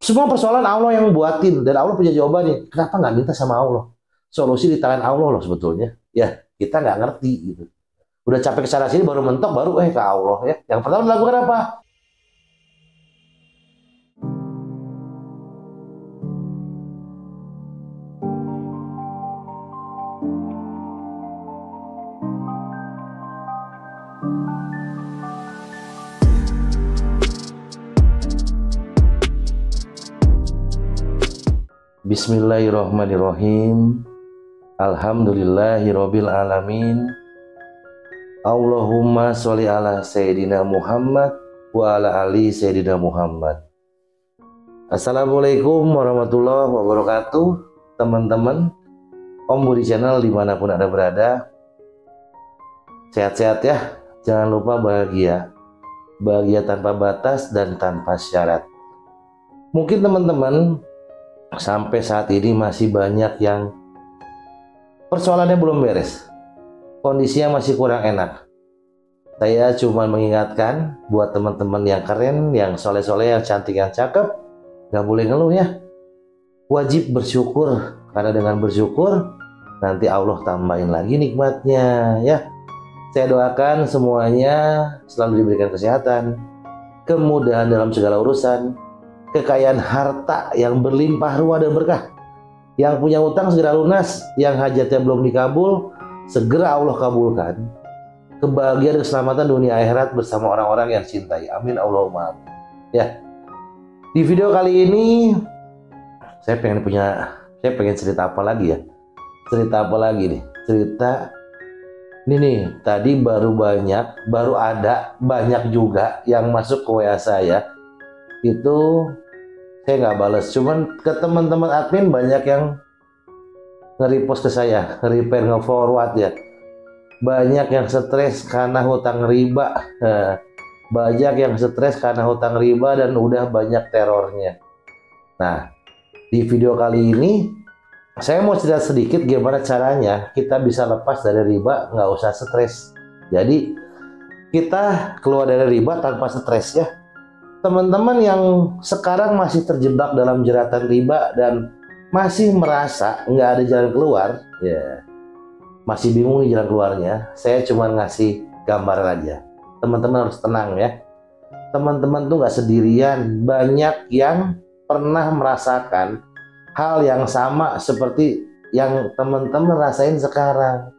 Semua persoalan Allah yang buatin dan Allah punya jawabannya. Kenapa nggak minta sama Allah? Solusi di tangan Allah loh sebetulnya. Ya, kita nggak ngerti gitu. Udah capek ke sana sini baru mentok baru ke Allah ya. Yang pertama dilakukan apa? Bismillahirrahmanirrahim. Alhamdulillahirabbil alamin. Allahumma sholli ala sayyidina Muhammad wa ala ali sayyidina Muhammad. Assalamualaikum warahmatullahi wabarakatuh. Teman-teman Om Budi Channel dimanapun Anda berada, sehat-sehat ya. Jangan lupa bahagia. Bahagia tanpa batas dan tanpa syarat. Mungkin teman-teman sampai saat ini masih banyak yang persoalannya belum beres, kondisinya masih kurang enak. Saya cuma mengingatkan buat teman-teman yang keren, yang soleh-soleh, yang cantik, yang cakep, gak boleh ngeluh ya. Wajib bersyukur, karena dengan bersyukur nanti Allah tambahin lagi nikmatnya ya. Saya doakan semuanya selalu diberikan kesehatan, kemudahan dalam segala urusan, kekayaan harta yang berlimpah ruah dan berkah. Yang punya utang segera lunas, yang hajatnya belum dikabul segera Allah kabulkan. Kebahagiaan dan keselamatan dunia akhirat bersama orang-orang yang cintai. Amin Allahumma amin. Ya. Di video kali ini saya pengen cerita apa lagi ya? Cerita apa lagi nih? Cerita ini nih, tadi baru ada banyak juga yang masuk ke WA saya. Itu saya nggak balas, cuman ke teman-teman admin banyak yang nge-repost ke saya, nge-repair, nge-forward ya. Banyak yang stres karena hutang riba, banyak yang stres karena hutang riba dan udah banyak terornya. Nah, di video kali ini saya mau cerita sedikit gimana caranya kita bisa lepas dari riba, nggak usah stres. Jadi kita keluar dari riba tanpa stres ya. Teman-teman yang sekarang masih terjebak dalam jeratan riba dan masih merasa nggak ada jalan keluar, ya masih bingung nih jalan keluarnya, saya cuma ngasih gambaran aja. Teman-teman harus tenang ya. Teman-teman tuh nggak sendirian, banyak yang pernah merasakan hal yang sama seperti yang teman-teman rasain sekarang.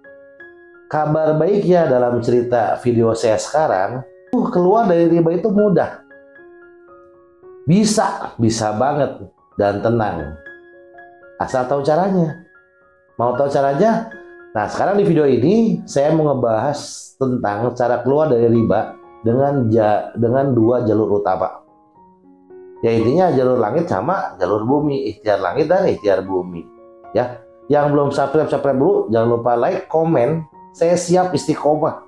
Kabar baiknya dalam cerita video saya sekarang, keluar dari riba itu mudah. Bisa banget dan tenang. Asal tahu caranya. Mau tahu caranya? Nah, sekarang di video ini saya mau ngebahas tentang cara keluar dari riba dengan dua jalur utama. Ya intinya jalur langit sama jalur bumi, ikhtiar langit dan ikhtiar bumi. Ya, yang belum subscribe dulu, jangan lupa like, komen. Saya siap istiqomah.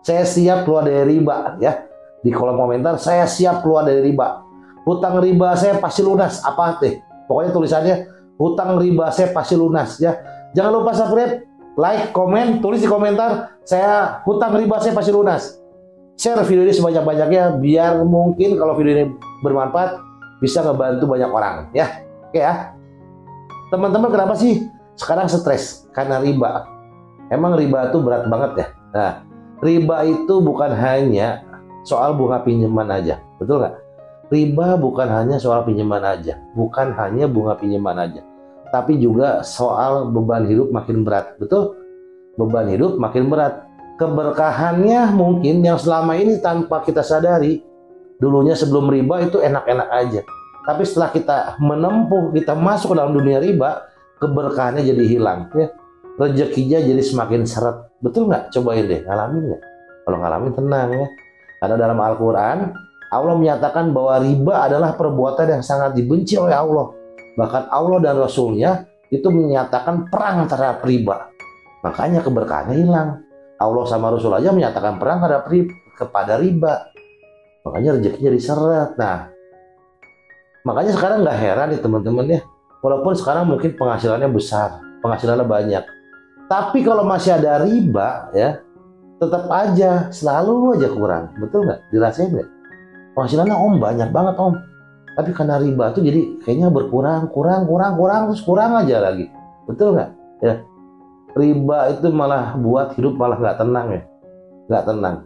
Saya siap keluar dari riba ya. Di kolom komentar saya siap keluar dari riba. Hutang riba saya pasti lunas, apa teh? Pokoknya tulisannya hutang riba saya pasti lunas ya. Jangan lupa subscribe, like, komen, tulis di komentar saya hutang riba saya pasti lunas. Share video ini sebanyak-banyaknya biar mungkin kalau video ini bermanfaat bisa ngebantu banyak orang ya. Oke ya. Teman-teman kenapa sih sekarang stres? Karena riba. Emang riba itu berat banget ya. Nah, riba itu bukan hanya soal bunga pinjaman aja, betul nggak? Riba bukan hanya soal pinjaman aja, bukan hanya bunga pinjaman aja, tapi juga soal beban hidup makin berat, betul? Beban hidup makin berat. Keberkahannya mungkin yang selama ini tanpa kita sadari, dulunya sebelum riba itu enak-enak aja. Tapi setelah kita menempuh, kita masuk ke dalam dunia riba, keberkahannya jadi hilang. Ya. Rezekinya jadi semakin seret. Betul nggak? Cobain deh, ngalamin nggak? Kalau ngalamin tenang ya. Karena dalam Al-Quran, Allah menyatakan bahwa riba adalah perbuatan yang sangat dibenci oleh Allah. Bahkan Allah dan Rasulnya itu menyatakan perang terhadap riba. Makanya keberkahannya hilang. Allah sama Rasul aja menyatakan perang kepada riba. Makanya rezekinya diseret. Nah, makanya sekarang nggak heran nih teman-teman ya. Walaupun sekarang mungkin penghasilannya besar, penghasilannya banyak. Tapi kalau masih ada riba ya, tetap aja selalu aja kurang. Betul nggak? Dirasain nggak? Penghasilannya om banyak banget om, Tapi karena riba itu jadi kayaknya berkurang, terus kurang aja lagi. Betul nggak? Ya, riba itu malah buat hidup malah nggak tenang ya, nggak tenang.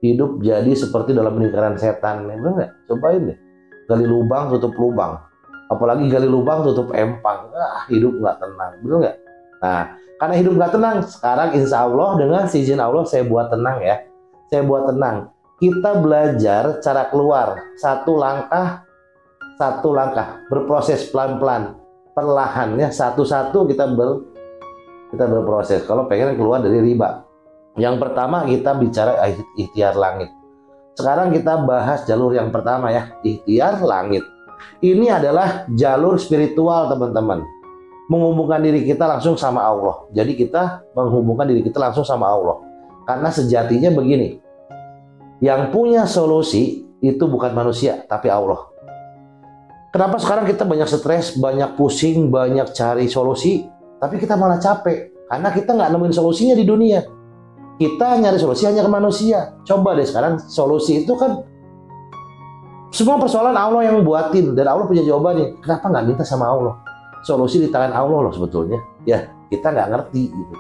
Hidup jadi seperti dalam lingkaran setan, ya, bener nggak? Cobain deh, gali lubang tutup lubang, apalagi gali lubang tutup empang, hidup nggak tenang, bener nggak? Nah, karena hidup nggak tenang, sekarang insya Allah dengan izin Allah saya buat tenang ya, saya buat tenang. Kita belajar cara keluar satu langkah, berproses pelan-pelan, perlahan ya, satu-satu kita berproses. Kalau pengen keluar dari riba, yang pertama kita bicara ikhtiar langit. Sekarang kita bahas jalur yang pertama ya, ikhtiar langit. Ini adalah jalur spiritual teman-teman, menghubungkan diri kita langsung sama Allah. Jadi kita menghubungkan diri kita langsung sama Allah, karena sejatinya begini, yang punya solusi itu bukan manusia tapi Allah. Kenapa sekarang kita banyak stres, banyak pusing, banyak cari solusi, tapi kita malah capek? Karena kita nggak nemuin solusinya di dunia. Kita nyari solusi hanya ke manusia. Coba deh sekarang solusi itu kan semua persoalan Allah yang buatin, dan Allah punya jawabannya. Kenapa nggak minta sama Allah? Solusi di tangan Allah loh sebetulnya. Ya, kita nggak ngerti gitu.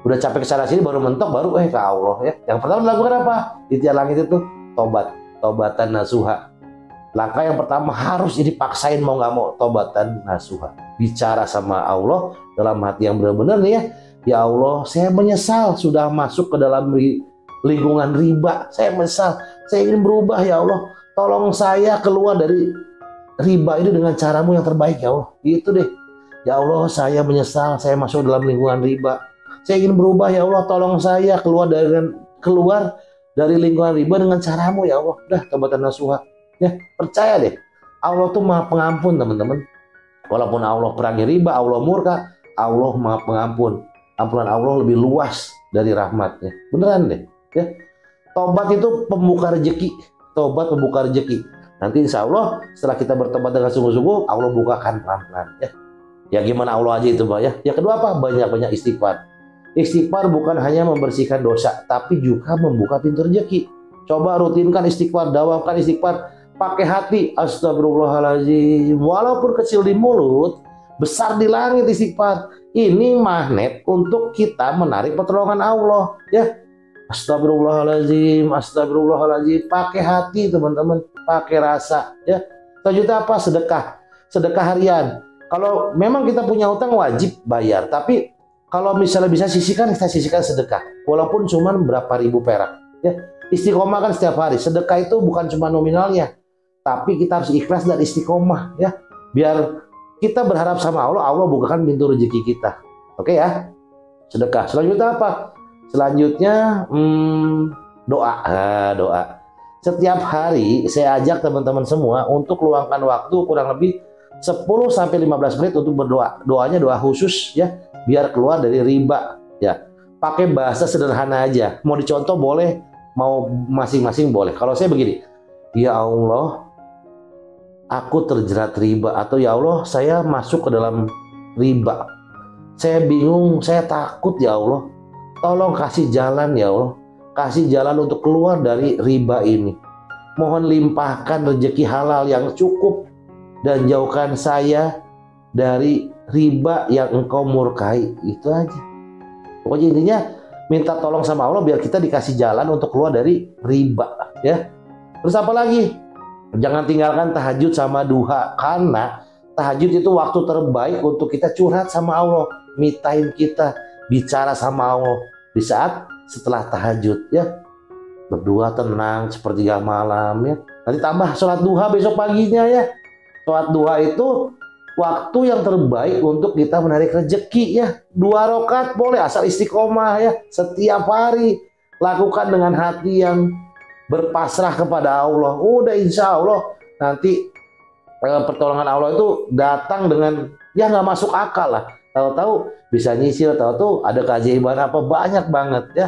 Udah capek kesana sini baru mentok, baru ke Allah ya. Yang pertama dilakukan apa? Ikhtiar langit itu tobatan nasuha. Langkah yang pertama harus dipaksain mau nggak mau, tobatan nasuha. Bicara sama Allah dalam hati yang benar-benar nih ya. Ya Allah, saya menyesal sudah masuk ke dalam lingkungan riba. Saya menyesal, saya ingin berubah ya Allah. Tolong saya keluar dari riba ini dengan caramu yang terbaik ya Allah. Gitu deh. Ya Allah, saya menyesal saya masuk dalam lingkungan riba. Saya ingin berubah ya Allah, tolong saya keluar dari lingkungan riba dengan caramu ya Allah. Udah, tobatan nasuha. Ya, percaya deh, Allah tuh maha pengampun teman-teman. Walaupun Allah perangi riba, Allah murka, Allah maha pengampun. Ampunan Allah lebih luas dari rahmatnya. Beneran deh ya. Tobat itu pembuka rezeki. Tobat pembuka rezeki. Nanti insya Allah setelah kita bertobat dengan sungguh-sungguh, Allah bukakan pelan-pelan ya. Ya gimana Allah aja itu Pak ya. Yang kedua apa? Banyak-banyak istighfar. Istighfar bukan hanya membersihkan dosa, tapi juga membuka pintu rezeki. Coba rutinkan istighfar, dawamkan istighfar. Pakai hati, astagfirullahaladzim. Walaupun kecil di mulut, besar di langit istighfar. Ini magnet untuk kita menarik pertolongan Allah ya. Astagfirullahaladzim, astagfirullahaladzim. Pakai hati teman-teman, pakai rasa ya. Selanjutnya apa? Sedekah harian. Kalau memang kita punya utang wajib bayar, tapi kalau misalnya bisa sisihkan, kita sisihkan sedekah. Walaupun cuma berapa ribu perak ya. Istiqomah kan setiap hari. Sedekah itu bukan cuma nominalnya, tapi kita harus ikhlas dan istiqomah ya. Biar kita berharap sama Allah, Allah bukakan pintu rezeki kita. Oke ya. Sedekah. Selanjutnya apa? Selanjutnya doa. Doa. Setiap hari saya ajak teman-teman semua untuk luangkan waktu kurang lebih 10-15 menit untuk berdoa. Doanya doa khusus ya, biar keluar dari riba ya. Pakai bahasa sederhana aja. Mau dicontoh boleh, mau masing-masing boleh. Kalau saya begini, ya Allah, aku terjerat riba, atau ya Allah, saya masuk ke dalam riba. Saya bingung, saya takut ya Allah. Tolong kasih jalan ya Allah. Kasih jalan untuk keluar dari riba ini. Mohon limpahkan rezeki halal yang cukup dan jauhkan saya dari riba yang Engkau murkai. Itu aja. Pokoknya intinya minta tolong sama Allah biar kita dikasih jalan untuk keluar dari riba ya. Terus apa lagi? Jangan tinggalkan tahajud sama duha, karena tahajud itu waktu terbaik untuk kita curhat sama Allah, me time kita bicara sama Allah di saat setelah tahajud ya. Berdua tenang sepertiga malam ya. Nanti tambah sholat duha besok paginya ya. Sholat duha itu waktu yang terbaik untuk kita menarik rezeki ya. 2 rakaat boleh asal istiqomah ya. Setiap hari lakukan dengan hati yang berpasrah kepada Allah. Udah insya Allah nanti pertolongan Allah itu datang dengan ya nggak masuk akal lah. Tahu-tahu bisa nyicil, tahu-tahu ada keajaiban apa banyak banget ya.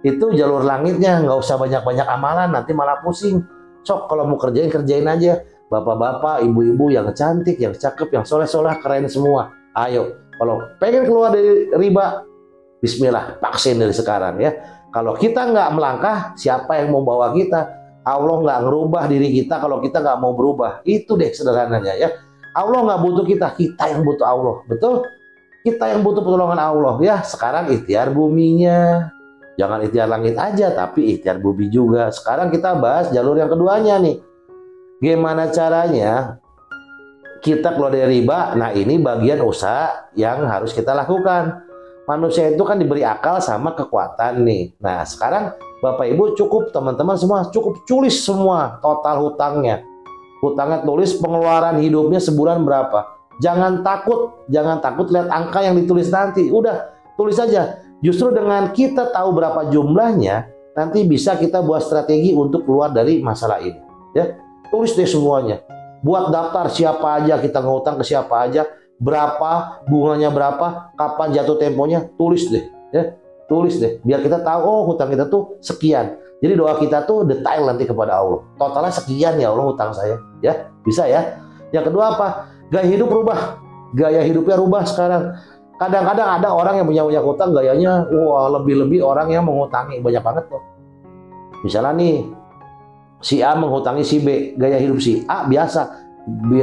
Itu jalur langitnya, nggak usah banyak-banyak amalan, nanti malah pusing. Sok kalau mau kerjain aja. Bapak-bapak, ibu-ibu yang cantik, yang cakep, yang soleh-soleh, keren semua. Ayo, kalau pengen keluar dari riba, bismillah, vaksin dari sekarang ya. Kalau kita nggak melangkah, siapa yang mau bawa kita? Allah nggak ngerubah diri kita kalau kita nggak mau berubah. Itu deh sederhananya ya. Allah nggak butuh kita, kita yang butuh Allah. Betul? Kita yang butuh pertolongan Allah ya. Sekarang ikhtiar buminya. Jangan ikhtiar langit aja, tapi ikhtiar bumi juga. Sekarang kita bahas jalur yang keduanya nih. Gimana caranya kita keluar dari riba? Nah, ini bagian usaha yang harus kita lakukan. Manusia itu kan diberi akal sama kekuatan nih. Nah, sekarang Bapak Ibu cukup, teman-teman semua cukup tulis semua total hutangnya. Hutangnya tulis, pengeluaran hidupnya sebulan berapa. Jangan takut lihat angka yang ditulis nanti. Udah, tulis saja. Justru dengan kita tahu berapa jumlahnya, nanti bisa kita buat strategi untuk keluar dari masalah ini. Ya, tulis deh semuanya. Buat daftar siapa aja kita ngutang ke siapa aja, berapa, bunganya berapa, kapan jatuh temponya, tulis deh. Ya, tulis deh. Biar kita tahu, oh hutang kita tuh sekian. Jadi doa kita tuh detail nanti kepada Allah. Totalnya sekian ya Allah hutang saya. Ya, bisa ya. Yang kedua apa? Gaya hidup rubah. Gaya hidupnya rubah sekarang. Kadang-kadang ada orang yang punya hutang, gayanya wah lebih-lebih orang yang mengutangi, banyak banget tuh. Misalnya nih, si A menghutangi si B, gaya hidup si A biasa,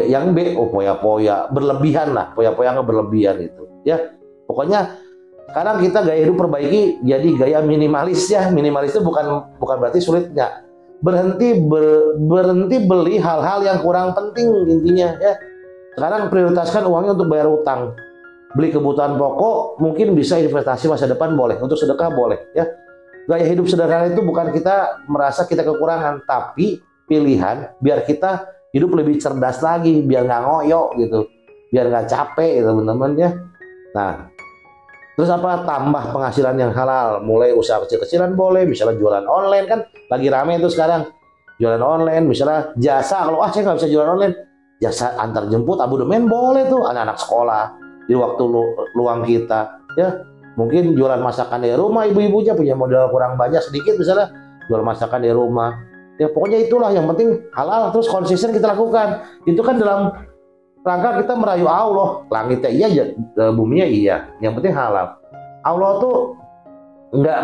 yang B oh poya-poya, berlebihan lah, poya-poya nggak berlebihan itu. Ya, pokoknya sekarang kita gaya hidup perbaiki jadi gaya minimalis ya. Minimalis itu bukan berarti sulit, nggak. Berhenti beli hal-hal yang kurang penting intinya ya. Sekarang prioritaskan uangnya untuk bayar utang. Beli kebutuhan pokok, mungkin bisa investasi masa depan boleh, untuk sedekah boleh ya. Gaya hidup sederhana itu bukan kita merasa kita kekurangan, tapi pilihan biar kita hidup lebih cerdas lagi, biar nggak ngoyo gitu, biar nggak capek gitu teman-teman ya. Nah, terus apa? Tambah penghasilan yang halal, mulai usaha kecil-kecilan boleh, misalnya jualan online kan lagi rame itu sekarang. Jualan online, misalnya jasa, kalau saya nggak bisa jualan online, jasa antar jemput abodemen boleh tuh, anak-anak sekolah di waktu luang kita ya. Mungkin jualan masakan di rumah, ibu-ibunya punya modal kurang banyak sedikit misalnya jual masakan di rumah ya. Pokoknya itulah yang penting halal, terus konsisten kita lakukan. Itu kan dalam rangka kita merayu Allah. Langitnya iya, buminya iya, yang penting halal. Allah tuh nggak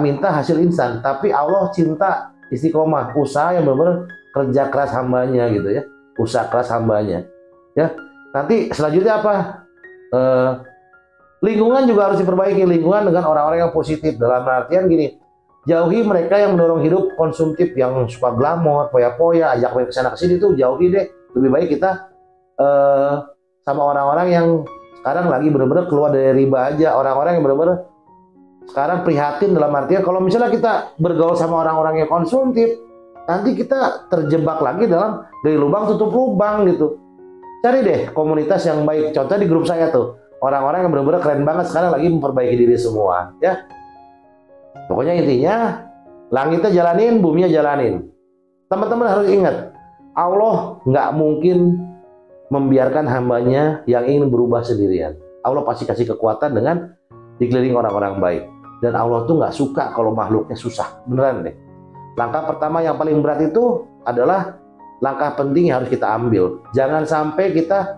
minta hasil instan, tapi Allah cinta istiqomah, usaha yang benar-benar kerja keras hambanya gitu ya, usaha keras hambanya ya. Nanti selanjutnya apa? Lingkungan juga harus diperbaiki, lingkungan dengan orang-orang yang positif. Dalam artian gini, jauhi mereka yang mendorong hidup konsumtif, yang suka glamor, poya-poya, ajak mereka kesana kesini tuh jauhi deh. Lebih baik kita sama orang-orang yang sekarang lagi benar-benar keluar dari riba aja. Orang-orang yang benar-benar sekarang prihatin, dalam artian kalau misalnya kita bergaul sama orang-orang yang konsumtif, nanti kita terjebak lagi dalam dari lubang tutup lubang gitu. Cari deh komunitas yang baik. Contoh di grup saya tuh, orang-orang yang benar-benar keren banget sekarang lagi memperbaiki diri semua ya. Pokoknya intinya langitnya jalanin, buminya jalanin. Teman-teman harus ingat, Allah nggak mungkin membiarkan hambanya yang ingin berubah sendirian. Allah pasti kasih kekuatan dengan dikelilingi orang-orang baik. Dan Allah tuh nggak suka kalau makhluknya susah, beneran deh. Langkah pertama yang paling berat itu adalah langkah penting yang harus kita ambil. Jangan sampai kita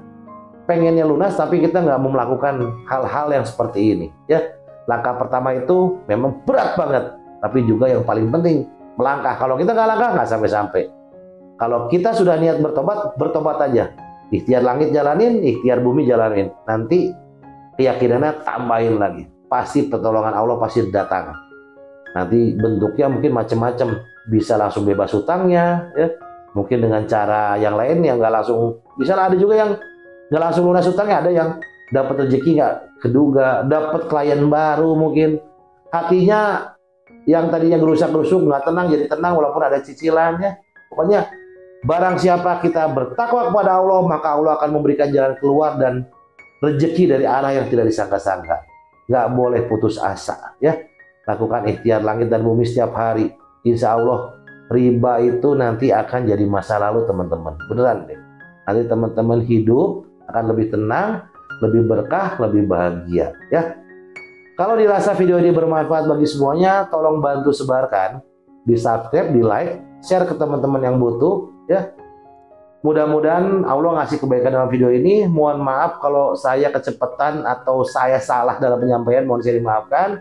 pengennya lunas tapi kita nggak mau melakukan hal-hal yang seperti ini ya. Langkah pertama itu memang berat banget, tapi juga yang paling penting melangkah. Kalau kita nggak langkah nggak sampai-sampai. Kalau kita sudah niat bertobat, bertobat aja. Ikhtiar langit jalanin, ikhtiar bumi jalanin. Nanti keyakinannya tambahin lagi. Pasti pertolongan Allah pasti datang. Nanti bentuknya mungkin macam-macam. Bisa langsung bebas hutangnya ya. Mungkin dengan cara yang lain yang nggak langsung, bisa ada juga yang nggak langsung lunas hutangnya, ada yang dapat rezeki nggak keduga, dapat klien baru, mungkin hatinya yang tadinya gerusak-gerusuk nggak tenang jadi tenang walaupun ada cicilannya. Pokoknya barang siapa kita bertakwa kepada Allah, maka Allah akan memberikan jalan keluar dan rezeki dari arah yang tidak disangka-sangka. Nggak boleh putus asa ya. Lakukan ikhtiar langit dan bumi setiap hari. Insya Allah riba itu nanti akan jadi masa lalu teman-teman, beneran deh. Nanti teman-teman hidup akan lebih tenang, lebih berkah, lebih bahagia ya. Kalau dirasa video ini bermanfaat bagi semuanya, tolong bantu sebarkan, di subscribe, di like, share ke teman-teman yang butuh ya. Mudah-mudahan Allah ngasih kebaikan dalam video ini. Mohon maaf kalau saya kecepatan atau saya salah dalam penyampaian, mohon saya dimaafkan.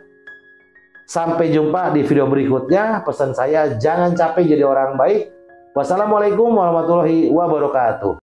Sampai jumpa di video berikutnya. Pesan saya, jangan capek jadi orang baik. Wassalamualaikum warahmatullahi wabarakatuh.